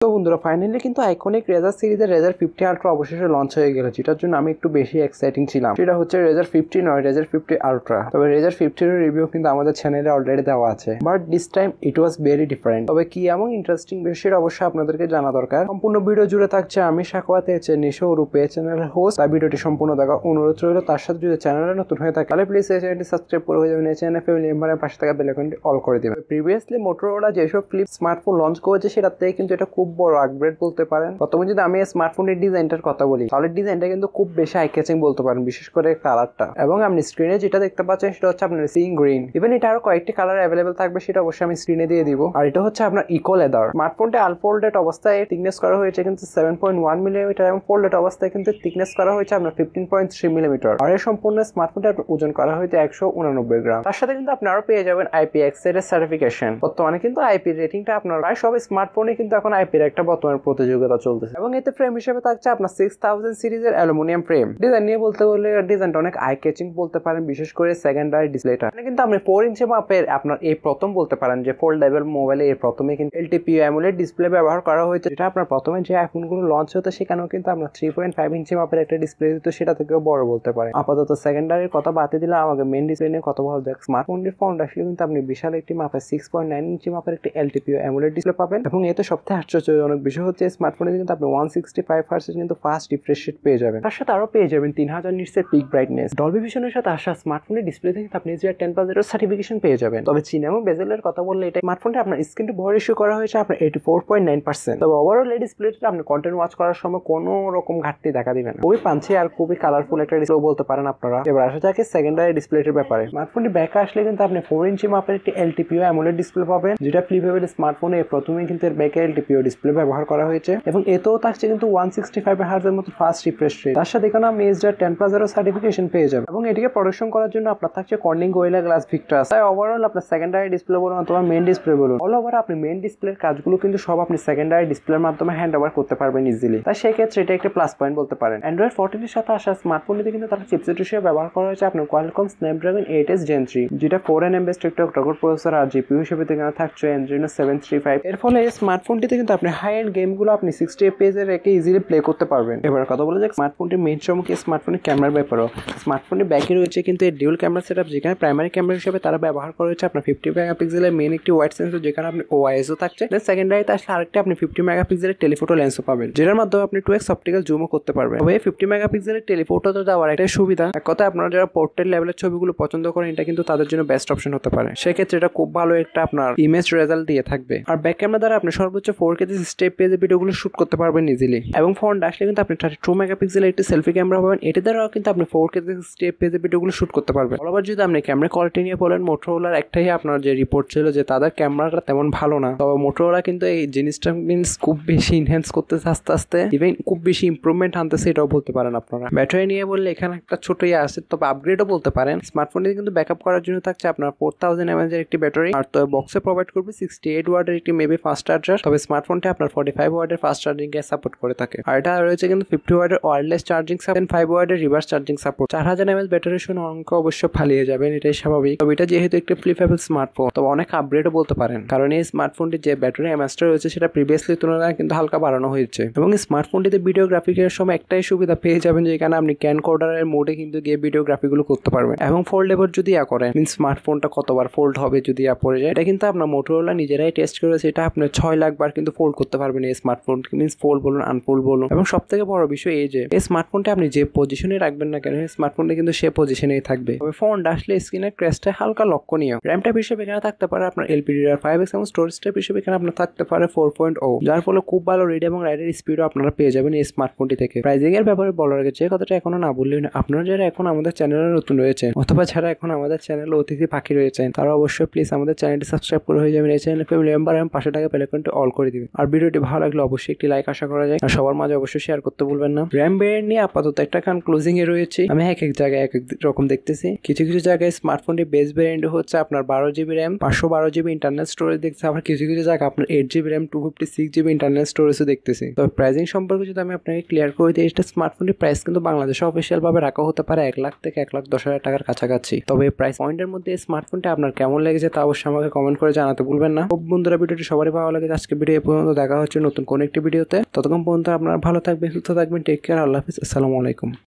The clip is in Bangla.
তো বন্ধুরা ফাইনালি কিন্তু আইকনিক রেজার সিরিজের রেজার 50 আলট্রা অবশেষে লঞ্চ হয়ে গেল, যেটার জন্য আমি একটু বেশি এক্সাইটিং ছিলাম। সেটা হচ্ছে রেজার 50 নয়, রেজার 50 আলট্রা। তবে রেজার 50 এর রিভিউ কিন্তু আমাদের চ্যানেলে অলরেডি দেওয়া আছে, but this time it was very different. তবে কি এমন ইন্টারেস্টিং বিষয় অবশ্যই আপনাদেরকে জানা দরকার। সম্পূর্ণ ভিডিও জুড়ে থাকছে আমি সাকওয়াত নিশো রূপে চ্যানেলের হোস্ট। তাই ভিডিওটি সম্পূর্ণ দেখা অনুরোধ রইল। তার সাথে যদি চ্যানেলে নতুন হয়ে থাকে তাহলে প্লিজ এই চ্যানেলটি সাবস্ক্রাইব করে হয়ে যাবেন। এই চ্যানেল ফ্যামিলি মেম্বারের পাশে থাকা বেল আইকনটি অল করে দিবেন। প্রিভিয়াসলি মোটরোলা যেসব ফ্লিপ স্মার্টফোন লঞ্চ করেছে সেটার থেকে কিন্তু এটা খুব বড় আপগ্রেড বলতে পারেন। প্রথমে যদি আমি স্মার্টফোনের ডিজাইনটার কথা বলি তাহলে ডিজাইনটা কিন্তু খুব বেশি আই ক্যাচিং বলতে পারেন, বিশেষ করে কালারটা। এবং আপনি স্ক্রিনে যেটা দেখতে পাচ্ছেন সেটা হচ্ছে আপনার সিং গ্রিন। ইভেন এটা আরো কয়েকটি কালার অ্যাভেলেবেল থাকবে, সেটা অবশ্যই আমি স্ক্রিনে দিয়ে দিব। আর এটা হচ্ছে আপনার ইকো লেদার। স্মার্টফোনটা আনফোল্ডেড অবস্থায় থিকনেস করা হয়েছে কিন্তু 7.1 মিলিমিটার এবং ফোল্ডেড অবস্থায় কিন্তু থিকনেস করা হয়েছে আপনার 15.3 মিলিমিটার। আর এই সম্পূর্ণ স্মার্টফোনটা ওজন করা হয়েছে 189 গ্রাম। তার সাথে কিন্তু আপনারা পেয়ে যাবেন IPX এর সার্টিফিকেশন। বর্তমানে কিন্তু আইপি রেটিংটা আপনার প্রায় সব স্মার্টফোনে কিন্তু এখন আইপির একটা বর্তমানে প্রতিযোগিতা চলতেছে। এবং এতে ফ্রেম হিসেবে থাকছে আপনার 6000 সিরিজের অ্যালুমিনিয়াম ফ্রেম। ডিজাইন নিয়ে বলতে গেলে ডিজাইনটা অনেক আই ক্যাচিং বলতে পারেন, বিশেষ করে সেকেন্ডারি ডিসপ্লেটা। কিন্তু আপনি 4 ইঞ্চি মাপের আপনার এই প্রথম বলতে পারেন যে ফোল্ডেবল মোবাইলে এই প্রথমে কিন্তু LTPO অ্যামোলেড ডিসপ্লে ব্যবহার করা হয়েছে, যেটা আপনার প্রথমে যে আইফোনগুলো লঞ্চ হতো সেখানেও কিন্তু আপনার 3.5 ইঞ্চি মাপের একটা ডিসপ্লে দিত, সেটা থেকেও বড় বলতে পারেন। আপাতত সেকেন্ডারির কথা বাদ দিলে আমাকে মেইন ডিসপ্লে নিয়ে কথা বলা যাক। স্মার্টফোনের ফ্রন্ট আসলে কিন্তু আপনি বিশাল একটি মাপের 6.9 ইঞ্চি মাপের একটি LTPO অ্যামোলেড ডিসপ্লে পাবেন। এবং এতে সবথেকে আশ্চর্যজনক বিষয় হচ্ছে স্মার্টফোনে কিন্তু আপনি 165Hz কিন্তু ফাস্ট রিফ্রেশ রেট পেয়ে যাবেন। তার সাথে আরো পেয়ে যাবেন 3000 নিটসের পিক ব্রাইটনেস। ডলবি ভিশনের সাথে আসা স্মার্টফোনের ডিসপ্লে থেকে আপনি যে 10+0 সার্টিফিকেশন পেয়ে যাবেন। তবে চিন এবং বেজেলের কথা বললে এটা স্মার্টফোনটা আপনার স্ক্রিন টু বডি রেশিও করা হয়েছে আপনার 84.9%। তবে ওভারঅল এই ডিসপ্লেটা আপনি কন্টেন্ট ওয়াচ করার সময় কোনো রকম ঘাটতি দেখা দিবেন না। খুবই পাঞ্চি আর খুবই কালারফুল একটা ডিসপ্লে বলতে পারেন আপনারা। এবার আসা যাক সেকেন্ডারি ডিসপ্লেটির ব্যাপারে। স্মার্টফোনটি ব্যাকে আসলে কিন্তু আপনি 4 ইঞ্চি মাপের একটি LTPO অ্যামোলেড ডিসপ্লে পাবেন, যেটা ফ্লিপেবল স্মার্টফোনে প্রথমেই কিন্তু এর ব্যাকে LTPO ডিসপ্লে ব্যবহার করা হয়েছে। এবং এতেও থাকছে কিন্তু 165Hz এর মতো ফাস্ট রিফ্রেশ রেট। তার সাথে এখানে আপনি এইচডিআর 10+0 সার্টিফিকেশন পেয়ে যাবেন। এবং এটিকে প্রদর্শন করার জন্য আপনার থাকছে কর্নিং গোরিলা গ্লাস ভিক্টাস। তাই ওভারঅল আপনার সেকেন্ডারি ডিসপ্লে বলুন অথবা মেইন ডিসপ্লে বলুন, অল ওভার আপনি মেইন ডিসপ্লের কাজগুলো কিন্তু সব আপনি সেকেন্ডারি ডিসপ্লের মাধ্যমে হ্যান্ড ওভার করতে পারবেন ইজিলি। তাই সেই ক্ষেত্রে এটা একটা প্লাস পয়েন্ট বলতে পারেন। অ্যান্ড্রয়েড 14 এর সাথে আসা স্মার্টফোনটিতে কিন্তু তারা চিপসেট হিসেবে ব্যবহার করা হয়েছে আপনার কোয়ালকম স্ন্যাপড্রাগন 8s Gen 3, যেটা 4nm বেসড একটা অক্টাকোর প্রসেসর আর জিপিইউ হিসেবে এখানে থাকছে Adreno 735। এর ফলে এই স্মার্টফোনটিতে কিন্তু আপনি হাই এন্ড গেমগুলো আপনি 60 fps এর রেখে ইজিলি প্লে করতে পারবেন। এবার কথা বলা যাক স্মার্টফোনটির মেইন চমকে স্মার্টফোনের ক্যামেরার ব্যাপারেও। স্মার্টফোনের ব্যাকে রয়েছে কিন্তু এই ডিউয়াল ক্যামেরা সেটআপ, যেখানে প্রাইমারি ক্যামেরা হিসেবে তারা ব্যবহার করা হয়েছে আপনার 50 মেগাপিক্সেলের মেইন একটি ওয়াইড সেন্সর, যেখানে আপনি OISও থাকছে। দেন সেকেন্ডারিতে আসলে আরেকটা আপনি 50 মেগাপিক্সেলের টেলিফোটো লেন্সও পাবেন, যেটার মাধ্যমে আপনি 2x অপটিক্যাল জুমও করতে পারবেন। তবে 50 মেগাপিক্সেলের টেলিফোটোতে দেওয়ার একটাই সুবিধা, এক কথায় আপনারা যারা পোর্ট্রেট লেভেলের ছবিগুলো পছন্দ করেন এটা কিন্তু তাদের জন্য বেস্ট অপশন হতে পারে। সেক্ষেত্রে এটা খুব ভালো একটা আপনার ইমেজ রেজাল্ট দিয়ে থাকবে। আর ব্যাক ক্যামেরা দ্বারা আপনি সর্বোচ্চ 4K 60 fps এর ভিডিওগুলো শুট করতে পারবেন ইজিলি। এবং ফ্রন্ট আসলে কিন্তু আপনি 32 মেগাপিক্সেলের একটি সেলফি ক্যামেরা পাবেন, এটি দ্বারাও কিন্তু আপনি 4K 60 fps এর ভিডিওগুলো শুট করতে পারবেন। আবার যদি আপনি ক্যামেরা কোয়ালিটি নিয়ে বলেন, মোটরোলার একটাই আপনার যে রিপোর্ট ছিল যে তাদের ক্যামেরাটা তেমন ভালো না। তবে মোটরোলা কিন্তু এই জিনিসটা মিনস খুব বেশি ইনহ্যান্স করতেছে আস্তে আস্তে, ইভেন খুব বেশি ইমপ্রুভমেন্ট আনতেছে, এটাও বলতে পারেন আপনারা। ব্যাটারি নিয়ে বললে এখানে একটা ছোট আছে, তবে আপগ্রেডও বলতে পারেন। স্মার্টফোনটি কিন্তু ব্যাকআপ করার জন্য থাকছে আপনার 4000 mAh এর একটি ব্যাটারি, আর তো বক্সে প্রোভাইড করবে 68 ওয়াটের একটি মেবি ফাস্ট চার্জার। তবে স্মার্টফোনটি আপনার 45 ওয়াটের ফাস্ট চার্জিং কে সাপোর্ট করে থাকে। আর এটা রয়েছে কিন্তু 50 ওয়াটের ওয়্যারলেস চার্জিং সাপোর্ট, 5 ওয়াটের reverse charging support. 4000 mAh battery শুনে অঙ্ক অবশ্য ফালিয়ে যাবেন, এটাই স্বাভাবিক। তবে এটা যেহেতু একটা ফ্লিপেবল স্মার্টফোন, তবে অনেক আপগ্রেডও বলতে পারেন, কারণ এই স্মার্টফোনটির যে ব্যাটারি এমএএচটা রয়েছে সেটা প্রিভিয়াসলি তুলনায় কিন্তু হালকা বাড়ানো হয়েছে। এবং স্মার্টফোনটিতে ভিডিও গ্রাফিকের সময় একটাই সুবিধা পেয়ে যাবেন, যে এখানে আপনি ক্যানকর্ডারের মোডে কিন্তু গিয়ে ভিডিও গ্রাফিকগুলো করতে পারবেন। এবং ফোল্ডেবল যদি করেন মিনস স্মার্টফোনটা কতবার ফোল্ড হবে যদি পড়ে যায়, এটা কিন্তু আপনার মোটরোলা নিজেরাই টেস্ট করেছে। এটা আপনি 6 লাখ বার কিন্তু ফোল্ড করতে পারবেন এই স্মার্টফোন, মিনস ফোল্ড বলুন আনফোল্ড বলুন। এবং সব থেকে বড় বিষয় এই যে এই স্মার্টফোনটা আপনি যে পজিশনে রাখবেন না কেন, স্মার্টফোনটা কিন্তু সে পজিশনেই থাকবে। তবে ফোন আসলে স্ক্রিনের ক্র্যাশটা হালকা লক্ষণীয়। র্যাম টাইপ হিসেবে এখানে থাকতে পারে আপনার LPDDR5X এবং স্টোরেজ টাইপ হিসেবে এখানে আপনার থাকতে পারে 4.0, যার ফলে খুব ভালো রিড এবং রাইটের স্পিডও আপনারা পেয়ে যাবেন এই স্মার্টফোনটি থেকে। প্রাইসিং এর ব্যাপারে বলার আগে যে কথাটা এখনো না বললেই না, আপনারা যারা এখন আমাদের চ্যানেলে নতুন রয়েছেন অথবা যারা এখন আমাদের চ্যানেলে অতিথি পাখি রয়েছেন, তারা অবশ্যই প্লিজ আমাদের চ্যানেলটি সাবস্ক্রাইব করে হয়ে যাবেন। এই চ্যানেল ফ্যামিলি মেম্বার এবং পাশে থাকা বেল আইকনটি অল করে দিবেন। আর ভিডিওটি ভালো লাগলে অবশ্যই একটি লাইক আশা করা যায়, আর সবার মাঝে অবশ্যই শেয়ার করতে ভুলবেন না। র্যাম ভেরিয়েন্ট নিয়ে আপাতত একটা ক্লোজিং এ রয়েছে। আমি এক এক জায়গায় এক এক রকম দেখতেছি। কিছু কিছু জায়গায় স্মার্টফোনটি বেস ভেরিয়েন্ট হচ্ছে আপনার 12GB RAM 512GB internal storage দেখছে, আবার কিছু কিছু জায়গায় আপনার 8GB র্যাম 256GB ইন্টারনাল স্টোরেজও দেখতেছি। তবে প্রাইসিং সম্পর্কে যদি আমি আপনাকে ক্লিয়ার করে দিই, এটা স্মার্টফোনটির প্রাইস কিন্তু বাংলাদেশে অফিসিয়াল ভাবে রাখা হতে পারে 1 লাখ থেকে 1,10,000 টাকার কাছাকাছি। তবে প্রাইস পয়েন্টের মধ্যে স্মার্টফোনটা আপনার কেমন লেগেছে তা অবশ্যই আমাকে কমেন্ট করে জানাতে ভুলবেন না। বন্ধুরা ভিডিওটি সবারই ভালো লাগে, আজকে ভিডিও পর্যন্ত দেখা হচ্ছে নতুন কোনো একটি ভিডিওতে। ততক্ষণ পর্যন্ত আপনারা ভালো থাকবেন, সুস্থ থাকবেন। টেক কেয়ার, আল্লাহ হাফিজ, আসসালামু আলাইকুম।